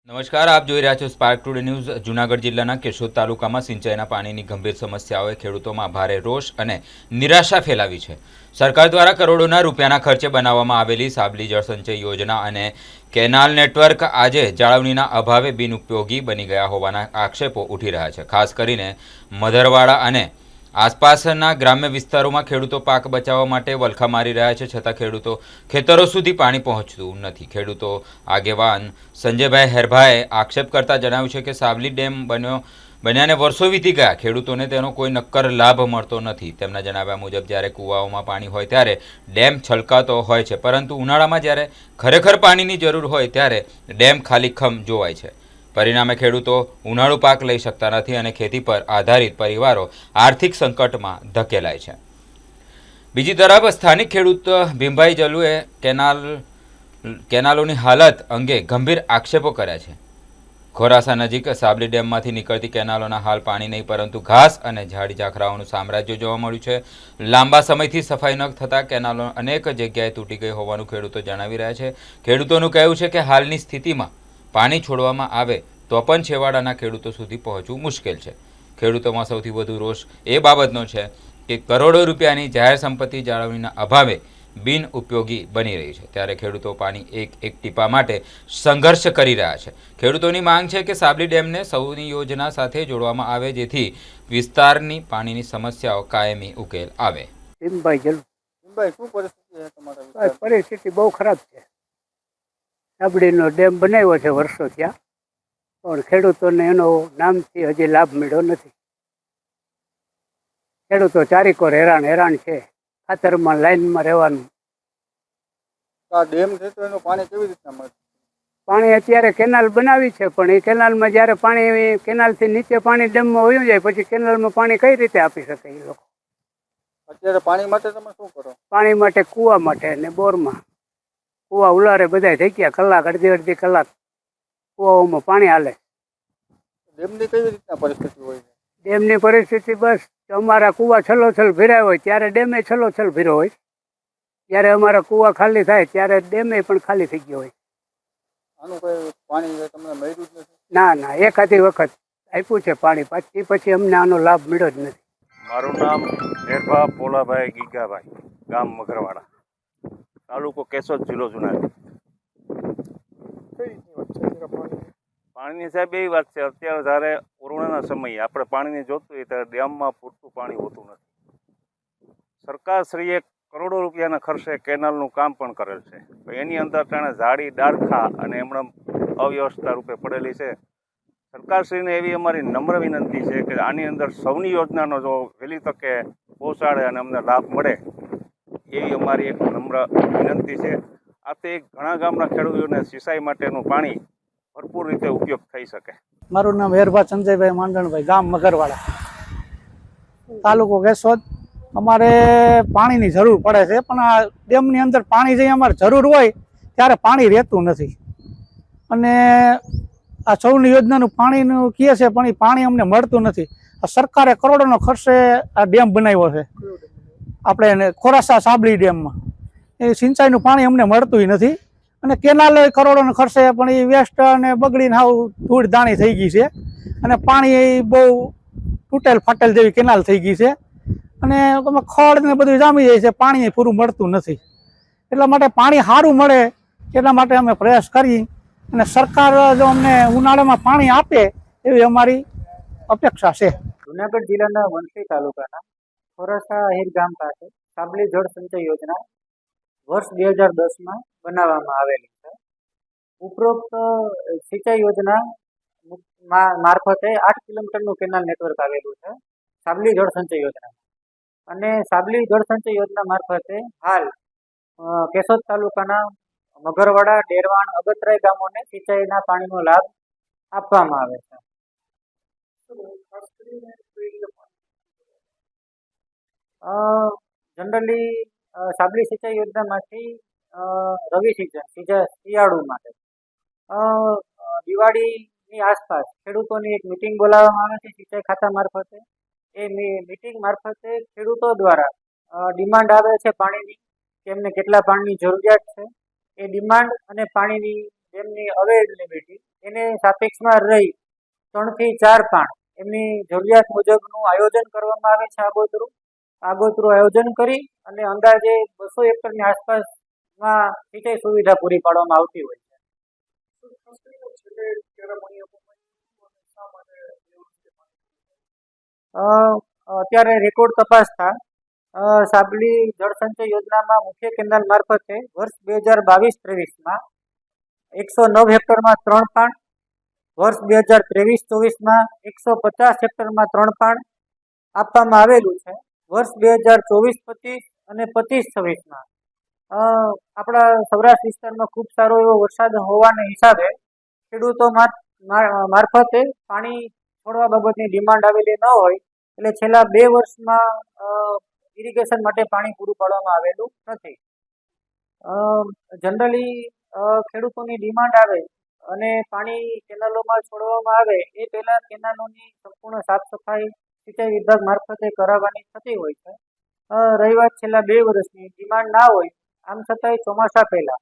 નમસ્કાર, આપ જોઈ રહ્યા છો સ્પાર્ક ટુડે ન્યૂઝ। જૂનાગઢ જિલ્લાના કેશોદ તાલુકામાં સિંચાઈના પાણીની ગંભીર સમસ્યાઓએ ખેડૂતોમાં ભારે રોષ અને નિરાશા ફેલાવી છે। સરકાર દ્વારા કરોડોના રૂપિયાના ખર્ચે બનાવવામાં આવેલી સાબલી જળસંચય યોજના અને કેનાલ નેટવર્ક આજે જાળવણીના અભાવે બિનઉપયોગી બની ગયા હોવાના આક્ષેપો ઉઠી રહ્યા છે। ખાસ કરીને મધરવાડા અને આસપાસના ગ્રામ્ય વિસ્તારોમાં ખેડૂતો પાક બચાવવા માટે વલખા મારી રહ્યા છે, છતાં ખેતરો સુધી પાણી પહોંચતું નથી। ખેડૂતો આગેવાન સંજયભાઈ હેરભાએ આક્ષેપ કરતા જણાવ્યું છે કે સાબલી ડેમ બન્યાને વર્ષો વીતી ગયા, ખેડૂતોને તેનો કોઈ નક્કર લાભ મળતો નથી। તેમના જણાવ્યા મુજબ જ્યારે કૂવાઓમાં પાણી હોય ત્યારે ડેમ છલકાતો હોય છે, પરંતુ ઉનાળામાં જ્યારે ખરેખર પાણીની જરૂર હોય ત્યારે ડેમ ખાલીખમ જોવાય છે। પરિણામે ખેડૂતો ઉનાળુ પાક લઈ શકતા નથી અને ખેતી પર આધારિત પરિવારો આર્થિક સંકટમાં ધકેલાય છે। બીજી તરફ સ્થાનિક ખેડૂત ભીમભાઈ જલુએ કેનાલોની હાલત અંગે ગંભીર આક્ષેપો કર્યા છે। ખોરાસા નજીક સાબલી ડેમમાંથી નીકળતી કેનાલોના હાલ પાણી નહીં પરંતુ ઘાસ અને ઝાડી ઝાખરાઓનું સામ્રાજ્ય જોવા મળ્યું છે। લાંબા સમયથી સફાઈ ન થતાં કેનાલો અનેક જગ્યાએ તૂટી ગઈ હોવાનું ખેડૂતો જણાવી રહ્યા છે। ખેડૂતોનું કહેવું છે કે હાલની સ્થિતિમાં પાણી છોડવામાં આવે તો પણ છેવાડાના ખેડૂતો સુધી પહોંચવું મુશ્કેલ છે। ખેડૂતોમાં સૌથી વધુ રોષ એ બાબતનો છે કે કરોડો રૂપિયાની જાહેર સંપત્તિ જાળવણીના અભાવે બિન ઉપયોગી બની રહી છે, ત્યારે ખેડૂતો પાણી એક ટીપા માટે સંઘર્ષ કરી રહ્યા છે। ખેડૂતોની માંગ છે કે સાબલી ડેમને સૌની યોજના સાથે જોડવામાં આવે જેથી વિસ્તારની પાણીની સમસ્યાઓ કાયમી ઉકેલ આવે। પરિસ્થિતિ બહુ ખરાબ છે। સાબડીનો ડેમ બનાવ્યો છે વર્ષો થયા, પણ ખેડૂતોને એનો નામથી હજી લાભ મળ્યો નથી। ખેડૂતો ચારીકોર હેરાન છે, ખાતરમાં લાઈનમાં રહેવાનું। આ ડેમ છે તો એનું પાણી કેવી રીતના મળે? પાણી અત્યારે કેનાલ બનાવી છે, પણ એ કેનાલમાં જ્યારે પાણી કેનાલથી નીચે પાણી ડેમમાં વયું જાય પછી કેનાલમાં પાણી કઈ રીતે આપી શકે એ લોકો? અત્યારે પાણી માટે તમે શું કરો? પાણી માટે કૂવા માટે ને બોરમાં કૂવા ઉલારે બધા થઈ ગયા, કલાક અડધી કલાક કૂવાઓમાં પાણી હાલે। ડેમની કેવી રીતના પરિસ્થિતિ હોય છે? ડેમની પરિસ્થિતિ બસ અમારા કૂવા છલોછલ ભર્યા હોય ત્યારે ડેમે છલોછલ ભર્યો હોય, જ્યારે અમારા કૂવા ખાલી થાય ત્યારે ડેમે પણ ખાલી થઈ ગયો હોય। આનું કોઈ પાણી તમને મળ્યું જ નથી? ના, એકાદી વખત આપ્યું છે પાણી, પછી અમને આનો લાભ મળ્યો જ નથી। મારું નામ હેરભા પોલાભાઈ ગીગાભાઈ, ગામ મગરવાડા, તાલુકો કેશોદ, જિલ્લો જુનાગઢ। પાણીની સાહેબ એવી વાત છે, અત્યારે જ્યારે કોરોનાના સમયે આપણે પાણીની જોતું હોય ત્યારે ડેમમાં પૂરતું પાણી હોતું નથી। સરકારશ્રીએ કરોડો રૂપિયાના ખર્ચે કેનાલનું કામ પણ કરેલ છે, એની અંદર તેણે ઝાડી ડાળખા અને એમણે અવ્યવસ્થા રૂપે પડેલી છે। સરકારશ્રીને એવી અમારી નમ્ર વિનંતી છે કે આની અંદર સૌની યોજનાનો જો વહેલી તકે પહોંચાડે અને અમને લાભ મળે એવી અમારી એક નમ્ર વિનંતી છે। આથી ઘણા ગામના ખેડૂતોને સિંચાઈ માટેનું પાણી ભરપૂર રીતે ઉપયોગ થઈ શકે। મારું નામ હેરભા સંજયભાઈ માંડણભાઈ, ગામ મગરવાડા, તાલુકો કેશોદ। અમારે પાણીની જરૂર પડે છે, પણ આ ડેમની અંદર પાણી જે અમારે જરૂર હોય ત્યારે પાણી રહેતું નથી અને આ સૌની યોજનાનું પાણીનું કહે છે પણ એ પાણી અમને મળતું નથી। આ સરકારે કરોડોનો ખર્ચે આ ડેમ બનાવ્યો છે આપણે ખોરાસા સાબલી ડેમમાં, એ સિંચાઈનું પાણી અમને મળતું નથી અને કેનાલ કરોડોનો ખર્ચે પણ એ વેસ્ટ અને બગડીને હાવ ધૂળ દાણી થઈ ગઈ છે અને પાણી એ બહુ તૂટેલ ફાટેલ જેવી કેનાલ થઈ ગઈ છે અને ખડ ને બધું જામી જાય છે, પાણી પૂરું મળતું નથી। એટલા માટે પાણી સારું મળે એટલા માટે અમે પ્રયાસ કરી અને સરકાર જો અમને ઉનાળામાં પાણી આપે એવી અમારી અપેક્ષા છે। જૂનાગઢ જિલ્લાના વંથલી તાલુકાના ખોરાસા હીર ગામ પાસે સાબલી જળ સંચય યોજના વર્ષ 2010માં બનાવવામાં આવેલી છે। ઉપરોક્ત સિંચાઈ યોજના મારફતે 8 કિલોમીટરનું કેનાલ નેટવર્ક આવેલું છે સાબલી જળ સંચય યોજના, અને સાબલી જળ સંચય યોજના મારફતે હાલ કેશોદ તાલુકાના મગરવાડા, ડેરવાણ, અગતરાય ગામોને સિંચાઈના પાણીનો લાભ આપવામાં આવે છે। જનરલી સાબલી સિંચાઈ યોજનામાંથી રવિ સિઝન શિયાળુ માટે દિવાળીની આસપાસ ખેડૂતોની એક મિટિંગ બોલાવવામાં આવે છે સિંચાઈ ખાતા મારફતે। એ મિટિંગ મારફતે ખેડૂતો દ્વારા ડિમાન્ડ આવે છે પાણીની કે એમને કેટલા પાણીની જરૂરિયાત છે, એ ડિમાન્ડ અને પાણીની ડેમની અવેલેબિલિટી એને સાપેક્ષમાં રહી 3 થી 4 પાણ એમની જરૂરિયાત મુજબનું આયોજન કરવામાં આવે છે. આગોતરું આયોજન કરી અને અંદાજે 200 એકરની આસપાસમાં સિંચાઈ સુવિધા પૂરી પાડવામાં આવતી હોય છે. અત્યારે રેકોર્ડ તપાસતા સાબલી જળસંચય યોજનામાં મુખ્ય કેનાલ મારફતે વર્ષ 2022-23માં 109 હેક્ટરમાં 3 પાણ, વર્ષ 2023-24માં 150 હેક્ટરમાં 3 પાણ આપવામાં આવેલું છે. વર્ષ 2024-25 અને 25-26માં આપણા સૌરાષ્ટ્ર વિસ્તારમાં ખૂબ સારો એવો વરસાદ હોવાને હિસાબે ખેડૂતો મારફતે પાણી છોડવા બાબતની ડિમાન્ડ આવેલી ન હોય એટલે છેલ્લા 2 વર્ષમાં ઇરિગેશન માટે પાણી પૂરું પાડવામાં આવેલું નથી. જનરલી ખેડૂતોની ડિમાન્ડ આવે અને પાણી કેનાલોમાં છોડવામાં આવે એ પહેલાં કેનાલોની સંપૂર્ણ સાફ સફાઈ સિંચાઈ વિભાગ મારફતે કરાવવાની થતી હોય છે. રહી વાત છેલ્લા 2 વર્ષની, ડિમાન્ડ ના હોય આમ છતાંય ચોમાસા પહેલાં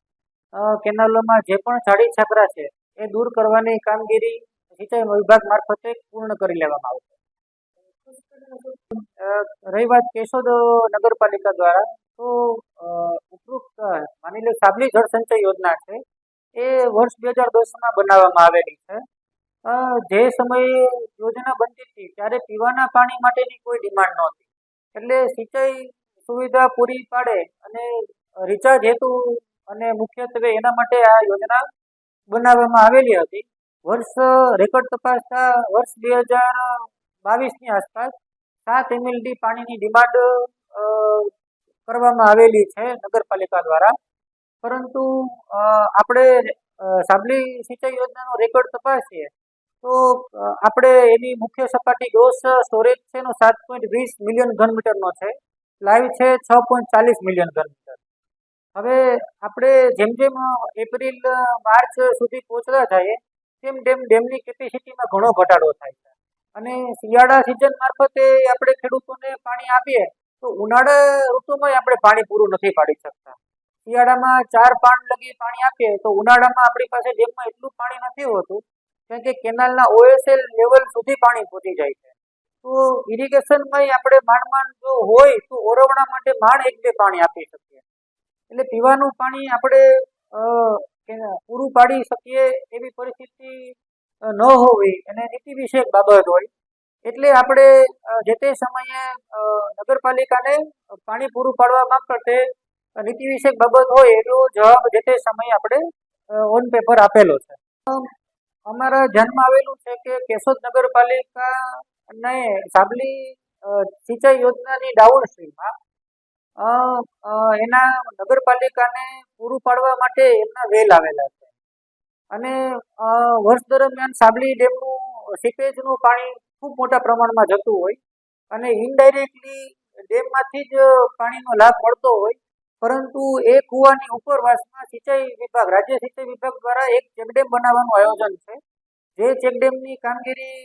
કેનાલોમાં જે પણ ઝાડી છાપરા છે એ દૂર કરવાની કામગીરી સિંચાઈ વિભાગ મારફતે પૂર્ણ કરી લેવામાં આવશે. રહી વાત કેશોદ નગરપાલિકા દ્વારા, તો ઉપરોક્ત માની લો સાબલી જળસંચય યોજના છે એ વર્ષ 2010માં બનાવવામાં આવેલી છે. જે સમયે યોજના બનતી હતી ત્યારે પીવાના પાણી માટેની કોઈ ડિમાન્ડ નહોતી, એટલે સિંચાઈ સુવિધા પૂરી પાડે અને રિચાર્જ હેતુ અને મુખ્યત્વે એના માટે આ યોજના બનાવવામાં આવેલી હતી. રેકોર્ડ તપાસતા વર્ષ 2022ની આસપાસ 7 MLD પાણીની ડિમાન્ડ કરવામાં આવેલી છે નગરપાલિકા દ્વારા. પરંતુ આપણે સાબલી સિંચાઈ યોજનાનો રેકોર્ડ તપાસીએ તો આપણે એની મુખ્ય સપાટી ગ્રોસ સ્ટોરેજ છે એનો 7.20 મિલિયન ઘન મીટરનો છે, લાઈવ છે 6.40 મિલિયન ઘન મીટર. હવે આપણે જેમ જેમ એપ્રિલ માર્ચ સુધી પહોંચતા જઈએ તેમ ડેમની કેપેસિટીમાં ઘણો ઘટાડો થાય છે અને શિયાળા સિઝન મારફતે આપણે ખેડૂતોને પાણી આપીએ તો ઉનાળા ઋતુમાં આપણે પાણી પૂરું નથી પાડી શકતા. શિયાળામાં 4 પાણ લગી પાણી આપીએ તો ઉનાળામાં આપણી પાસે ડેમમાં એટલું પાણી નથી હોતું, કારણ કે કેનાલના OSL લેવલ સુધી પાણી પહોંચી જાય છે. તો ઇરિગેશનમાં આપણે માંડ જો હોય તો ઓરવણા માટે માંડ 1-2 પાણી આપી શકીએ, એટલે પીવાનું પાણી આપણે પૂરું પાડી શકીએ એવી પરિસ્થિતિ ન હોવી અને નીતિ વિષયક બાબત હોય, એટલે આપણે જે તે સમયે નગરપાલિકાને પાણી પૂરું પાડવા મારફતે નીતિ વિષયક બાબત હોય એનો જવાબ જે તે સમયે આપણે ઓન પેપર આપેલો છે. અમારા ધ્યાનમાં આવેલું છે કે કેશોદ નગરપાલિકાને સાબલી સિંચાઈ યોજનાની ડાઉન સ્ટ્રીમમાં એના નગરપાલિકાને પૂરું પાડવા માટે એમના વેલ આવેલા છે અને વર્ષ દરમિયાન સાબલી ડેમનું સીપેજનું પાણી ખૂબ મોટા પ્રમાણમાં જતું હોય અને ઇનડાયરેક્ટલી ડેમમાંથી જ પાણીનો લાભ મળતો હોય, પરંતુ એ કૂવાની ઉપરવાસમાં રાજ્ય સિંચાઈ વિભાગ દ્વારા એક ચેકડેમ બનાવવાનું આયોજન છે. જે ચેકડેમની કામગીરી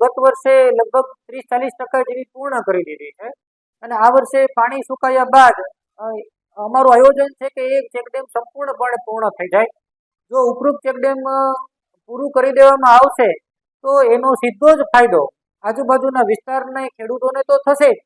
ગત વર્ષે લગભગ 30-40% જેવી પૂર્ણ કરી દીધી છે અને આ વર્ષે પાણી સુકાયા બાદ અમારું આયોજન છે કે એક ચેકડેમ સંપૂર્ણપણે પૂર્ણ થઈ જાય. જો ઉપરોક્ત ચેકડેમ પૂરું કરી દેવામાં આવશે તો એનો સીધો જ ફાયદો આજુબાજુના વિસ્તારના ખેડૂતોને તો થશે જ,